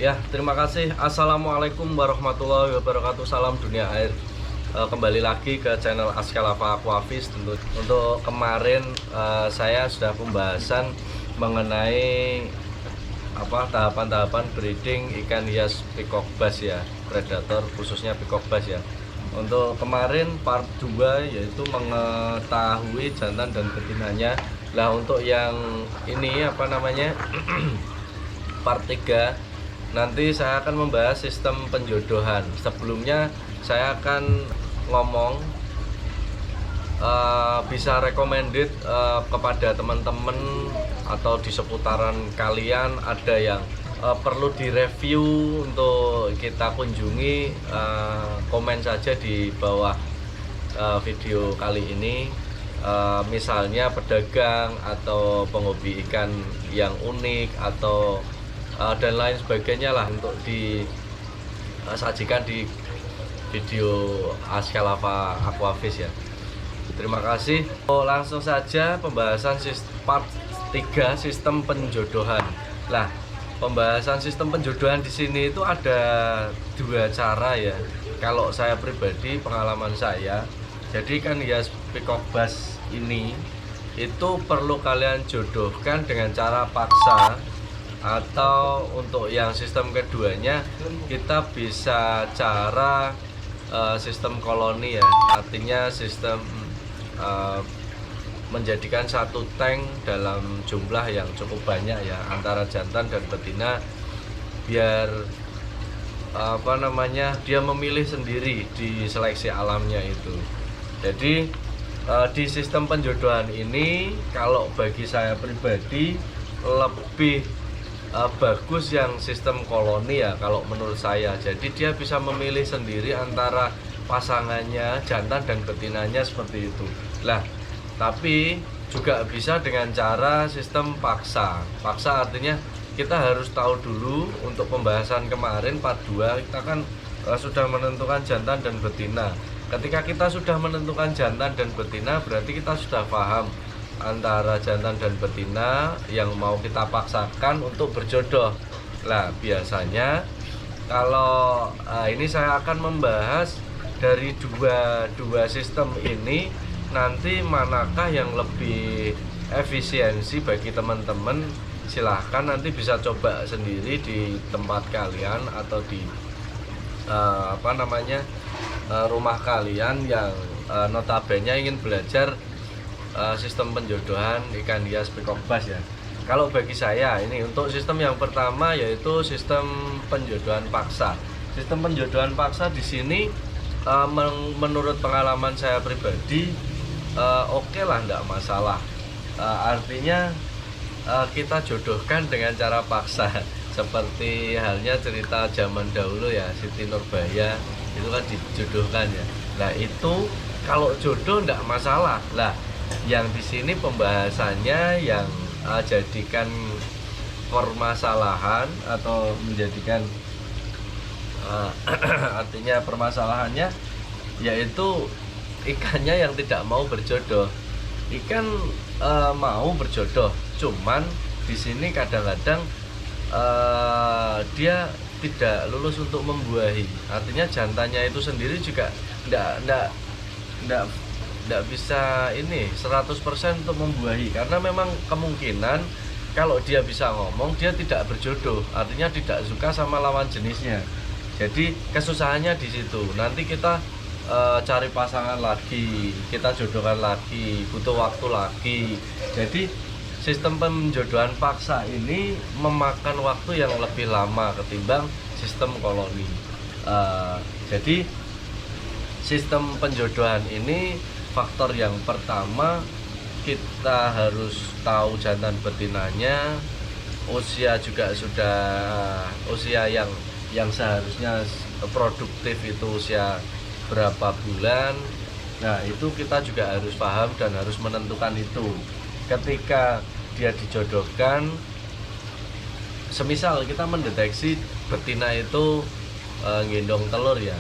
Ya, terima kasih. Assalamualaikum warahmatullahi wabarakatuh. Salam dunia air. Kembali lagi ke channel Askalava Aquafish. Untuk kemarin saya sudah pembahasan mengenai tahapan-tahapan breeding ikan hias peacock bass ya, predator khususnya peacock bass ya. Untuk kemarin part 2 yaitu mengetahui jantan dan betinanya. Lah untuk yang ini part 3 nanti saya akan membahas sistem penjodohan. Sebelumnya saya akan ngomong bisa recommended kepada teman-teman atau di seputaran kalian ada yang perlu direview untuk kita kunjungi, komen saja di bawah video kali ini. Misalnya pedagang atau penghobi ikan yang unik atau dan lain sebagainya lah untuk disajikan di video Askalava Aquafish ya. Terima kasih. Langsung saja pembahasan part 3 sistem penjodohan. Lah, pembahasan sistem penjodohan di sini itu ada dua cara ya. Kalau saya pribadi pengalaman saya, jadi kan hias peacock bass ini itu perlu kalian jodohkan dengan cara paksa, atau untuk yang sistem keduanya kita bisa cara sistem koloni ya, artinya sistem menjadikan satu tank dalam jumlah yang cukup banyak ya antara jantan dan betina, biar dia memilih sendiri di seleksi alamnya itu. Jadi di sistem penjodohan ini kalau bagi saya pribadi lebih bagus yang sistem koloni ya kalau menurut saya. Jadi dia bisa memilih sendiri antara pasangannya, jantan dan betinanya seperti itu. Lah, tapi juga bisa dengan cara sistem paksa. Paksa artinya kita harus tahu dulu, untuk pembahasan kemarin part 2 kita kan sudah menentukan jantan dan betina. Ketika kita sudah menentukan jantan dan betina, berarti kita sudah paham antara jantan dan betina yang mau kita paksakan untuk berjodoh. Nah, biasanya kalau ini saya akan membahas dari dua sistem ini, nanti manakah yang lebih efisiensi bagi teman-teman, silahkan nanti bisa coba sendiri di tempat kalian atau di rumah kalian yang notabene ingin belajar sistem penjodohan ikan hias peacock bass ya. Kalau bagi saya ini untuk sistem yang pertama yaitu sistem penjodohan paksa. Sistem penjodohan paksa di sini menurut pengalaman saya pribadi oke lah, enggak masalah. Artinya kita jodohkan dengan cara paksa seperti halnya cerita zaman dahulu ya, Siti Nurbaya itu kan dijodohkan ya. Nah itu kalau jodoh enggak masalah lah. Yang di sini pembahasannya yang jadikan permasalahan atau menjadikan artinya permasalahannya yaitu ikannya yang tidak mau berjodoh. Ikan mau berjodoh, cuman di sini kadang-kadang dia tidak lulus untuk membuahi. Artinya jantannya itu sendiri juga tidak bisa 100% untuk membuahi, karena memang kemungkinan kalau dia bisa ngomong dia tidak berjodoh, artinya tidak suka sama lawan jenisnya. Jadi kesusahannya di situ. Nanti kita cari pasangan lagi, kita jodohkan lagi, butuh waktu lagi. Jadi sistem penjodohan paksa ini memakan waktu yang lebih lama ketimbang sistem koloni. Jadi sistem penjodohan ini, faktor yang pertama kita harus tahu jantan betinanya, usia juga sudah usia yang seharusnya produktif itu usia berapa bulan. Nah itu kita juga harus paham dan harus menentukan itu. Ketika dia dijodohkan, semisal kita mendeteksi betina itu nggendong telur ya,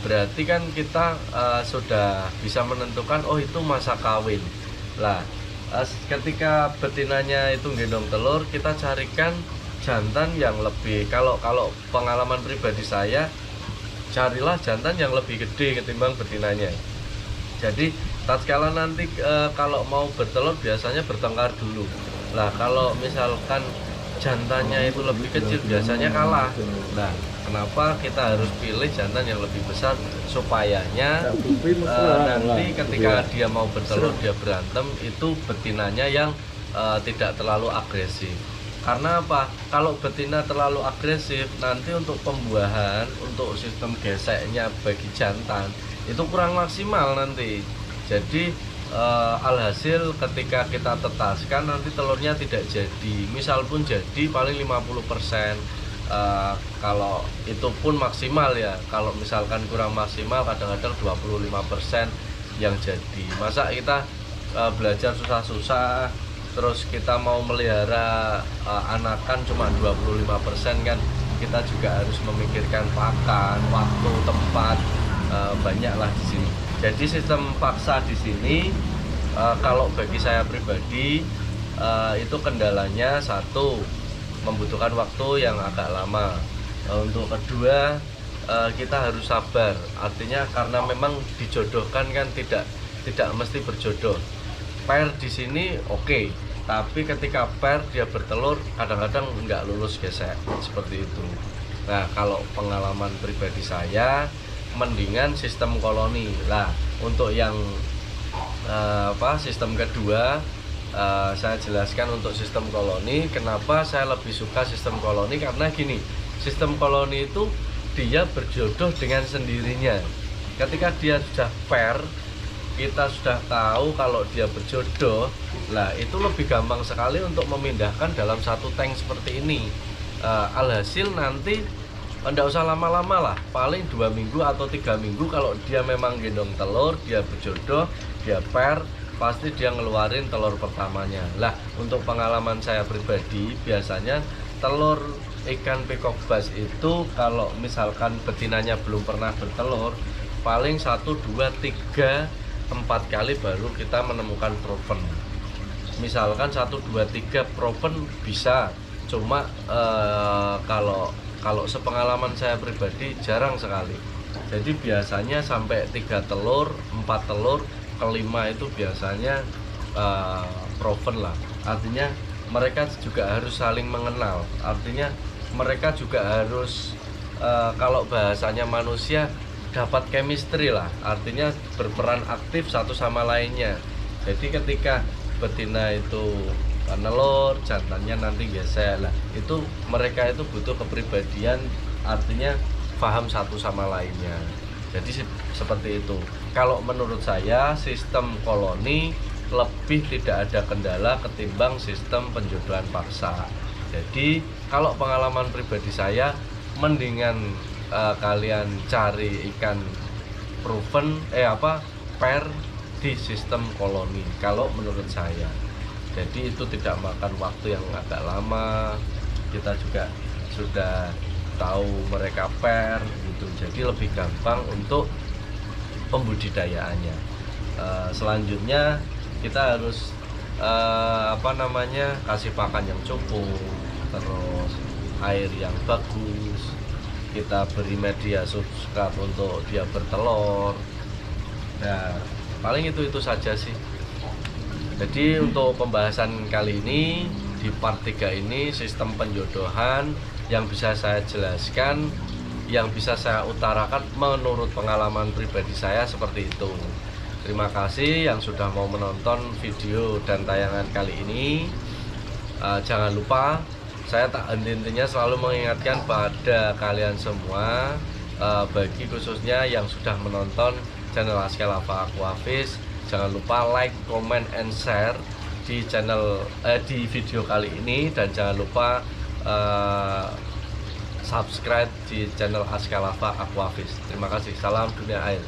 berarti kan kita sudah bisa menentukan oh itu masa kawin. Lah ketika betinanya itu gendong telur, kita carikan jantan yang lebih, kalau pengalaman pribadi saya, carilah jantan yang lebih gede ketimbang betinanya. Jadi tatkala nanti kalau mau bertelur biasanya bertengkar dulu. Lah kalau misalkan jantannya itu lebih kecil biasanya kalah. Nah, kenapa kita harus pilih jantan yang lebih besar supayanya nanti ketika dia mau bertelur dia berantem itu betinanya yang tidak terlalu agresif. Karena apa? Kalau betina terlalu agresif nanti untuk pembuahan, untuk sistem geseknya bagi jantan itu kurang maksimal nanti. Jadi alhasil ketika kita tetaskan nanti telurnya tidak jadi. Misal pun jadi paling 50%. Kalau itu pun maksimal ya. Kalau misalkan kurang maksimal kadang-kadang 25% yang jadi. Masa kita belajar susah-susah terus kita mau melihara anakan cuma 25% kan, kita juga harus memikirkan pakan, waktu, tempat, banyaklah di sini. Jadi sistem paksa di sini kalau bagi saya pribadi itu kendalanya satu, membutuhkan waktu yang agak lama. Untuk kedua, kita harus sabar. Artinya karena memang dijodohkan kan tidak mesti berjodoh. Pair di sini oke, tapi ketika pair dia bertelur kadang-kadang nggak lulus gesek seperti itu. Nah, kalau pengalaman pribadi saya mendingan sistem koloni. Lah, untuk yang sistem kedua saya jelaskan untuk sistem koloni. Kenapa saya lebih suka sistem koloni? Karena gini, sistem koloni itu dia berjodoh dengan sendirinya. Ketika dia sudah pair, kita sudah tahu kalau dia berjodoh, lah itu lebih gampang sekali untuk memindahkan dalam satu tank seperti ini. Alhasil nanti tidak usah lama-lama lah, paling 2 minggu atau 3 minggu kalau dia memang gendong telur, dia berjodoh, dia pair, pasti dia ngeluarin telur pertamanya. Lah untuk pengalaman saya pribadi, biasanya telur ikan peacock bass itu kalau misalkan betinanya belum pernah bertelur, paling 1, 2, 3, 4 kali baru kita menemukan proven. Misalkan 1, 2, 3 proven bisa, cuma kalau sepengalaman saya pribadi jarang sekali. Jadi biasanya sampai 3 telur, 4 telur, kelima itu biasanya proven lah. Artinya mereka juga harus saling mengenal. Artinya mereka juga harus kalau bahasanya manusia dapat chemistry lah, artinya berperan aktif satu sama lainnya. Jadi ketika betina itu nelur, jantannya nanti gesek lah, itu mereka itu butuh kepribadian, artinya paham satu sama lainnya. Jadi seperti itu. Kalau menurut saya sistem koloni lebih tidak ada kendala ketimbang sistem penjodohan paksa. Jadi kalau pengalaman pribadi saya, mendingan kalian cari ikan proven pair di sistem koloni kalau menurut saya. Jadi itu tidak makan waktu yang agak lama, kita juga sudah tahu mereka pair gitu, jadi lebih gampang untuk pembudidayaannya. Selanjutnya kita harus kasih pakan yang cukup, terus air yang bagus, kita beri media substrat untuk dia bertelur. Nah, paling itu saja sih. Jadi untuk pembahasan kali ini di part 3 ini sistem penjodohan yang bisa saya jelaskan, yang bisa saya utarakan menurut pengalaman pribadi saya seperti itu. Terima kasih yang sudah mau menonton video dan tayangan kali ini. Jangan lupa, saya tak henti-hentinya selalu mengingatkan pada kalian semua, bagi khususnya yang sudah menonton channel Askalava Aquafish, jangan lupa like, comment, and share di di video kali ini, dan jangan lupa subscribe di channel Askalava Aquafish. Terima kasih. Salam dunia air.